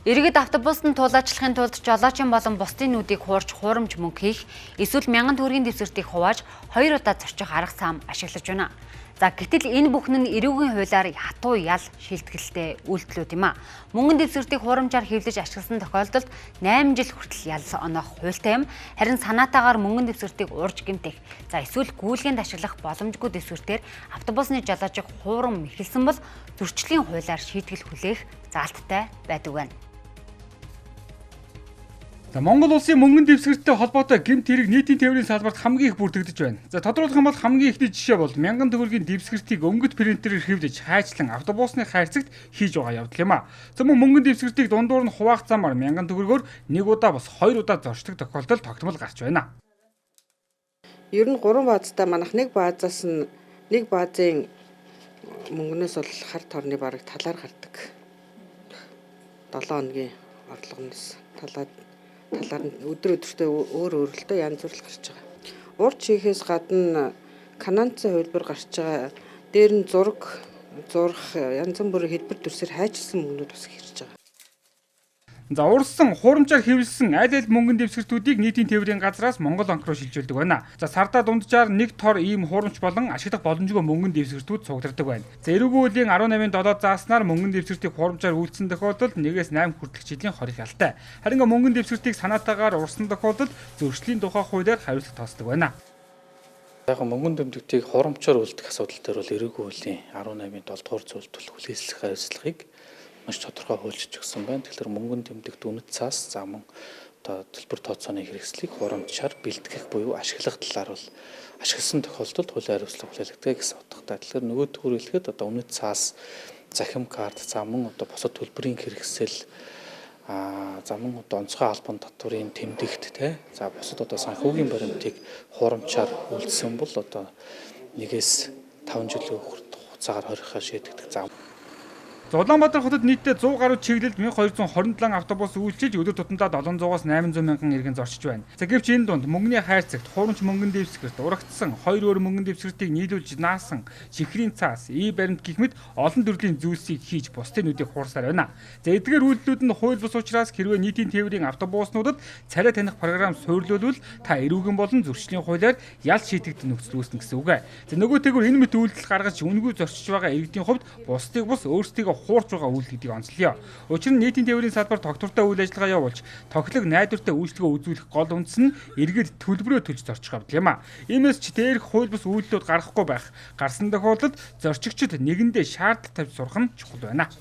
Иргэд автобусанд тулаачлахын тулд жолоочийн болон бусдын нүдийг хуурч хуурамч мөнгө хийх, эсвэл 1000 төгрөгийн дэвсгэртийг хувааж 2 удаа зорчих арга зам ашиглаж байна. За гэтэл энэ бүхэн нь эрүүгийн хуулиар хатуу ял шилтгэлтэй үйлдэлүүд юм а. Мөнгөн дэвсгэртийг хуурамчаар хэвлэж ашигласан тохиолдолд 8 жил хүртэл ял оноох хуультай юм. Харин санаатаагаар мөнгөн дэвсгэртийг урж гэмтэх, за эсвэл гүйлгээнд ашиглах боломжгүй дэвсгэртээр автобусны жолоочийг хуурам мэхэлсэн бол зөрчлийн хуулиар шийтгэл хүлээх заалттай байдаг байна. За Монгол улсын мөнгөн дэвсгэрттэй холбоотой гэмт хэрэг нийтийн тээврийн салбарт хамгийн их бүрдэгдэж байна. За тодруулах юм бол хамгийн ихний жишээ бол 1000 төгрөгийн дэвсгэртийг өнгөт принтерээр хэвлэж хайчлан автобусны хайрцагт хийж байгаа явдал юм а. За мөнгөн дэвсгэртийг дундуур нь хуваах замаар 1000 төгрөгөөр нэг удаа бас 2 удаа зорчдог тохиолдол тогтмол гарч байна. Ер нь 3 баазтай манайх нэг баазаас нь нэг баазын мөнгнөөс бол хар торны бараг талаар гардаг. 7 хоногийн орлогоноос талаар нь өдрөдөртөө өөр өөрлөлтөө янз бүр гарч байгаа. Урд хийхээс гадна канадцын хувилбар гарч байгаа. Дээр нь зурх янз бүрийн хэлбэр төрсөөр хайчилсан мөнгнүүд бас хэрж байгаа. За урссан хуурамчаар хэвлэсэн аль аль мөнгөн дэвсгэртүүдийг нийтийн тээврийн газраас Монгол банк руу шилжүүлдэг байна. За сардаа дунджаар нэг тор ийм хуурамч болон ашиглах боломжгүй мөнгөн дэвсгэртүүд цугдардаг байна. За эрүүгийн хуулийн 18-7 зааснаар мөнгөн дэвсгэртийг хуурамчаар үйлдсэн тохиолдолд 1-ээс 8 хүртэлх жилийн хорих ялтай. Харин мөнгөн дэвсгэртийг санаатаагаар урсан тохиолдолд зөрчлийн тухай хуулиар хариуцлага тооцдог байна. Яг мөнгөн дэвсгэртийг хуурамчаар үйлдэх асуудал дээр бол эрүүгийн хуулийн 18-7 дугаар зүйлд бол хүлээслэх хариуцлагыг маш тодорхой хуульчилж өгсөн байна. Тэгэхээр мөнгөн тэмдэгт үнэт цаас за мөн одоо төлбөр тооцооны хэрэгслийг хуурамчаар бэлтгэх буюу ашиглах талаар бол ашигласан тохиолдолд хуулийн хариуцлага хүлээлгдэг гэсэн утгатай. Тэгэхээр нөгөө төгөөр хэлэхэд одоо үнэт цаас, захим карт, за мөн одоо босод төлбөрийн хэрэгсэл, за мөн одоо онцгой албан татврын тэмдэгт те за босод одоо санхүүгийн баримтыг хуурамчаар үйлдсэн бол одоо 1-ээс 5 жилийн хугацаагаар хорихоо шийдэгдэх зам. Улаанбаатар хотод нийтдээ 100 гаруй чиглэлд 1227 автобус үйлчилж өдөр тутамдаа 700-аас 800 мянган иргэн зорчиж байна. За гэвч энэ дунд мөнгөний хайрцагт хуурамч мөнгөн дэвсгэрт, урагдсан 2 өөр мөнгөн дэвсгэртийг нийлүүлж наасан, чихрийн цаас, баримт гэх мэт олон төрлийн зүйлсийг хийж бусдын нүдийг хуурсаар байна. За эдгээр үйлдэлүүд нь хууль бус учраас хэрвээ нийтийн тээврийн автобуснуудад царай таних програм суйрлуулвал та эрүүгийн болон зөрчлийн хуулиар ял шийтгэдэг нөхцөл үүснэ гэсэн үг. За нөгөөтэйгүр энэ мэт үйлдэл гаргаж үнгүй зорчиж байгаа иргэдийн хувьд бусдыг бус өөрсдийгөө хуурч байгаа үйл гэдгийг онцлоё. Учир нь нийтийн тээврийн салбар тогтвортой үйл ажиллагаа явуулж, тоглог найдвартай үйлчлэгөө үзүүлэх гол үндэс нь иргэд төлбөрөө төлж зорчих явдал юм а. Иймээс ч дээрх хууль бус үйлдэлүүд гарахгүй байх. Гарсан тохиолдолд зорчигчид нэгэндээ шаардлага тавьж сурах нь чухал байна.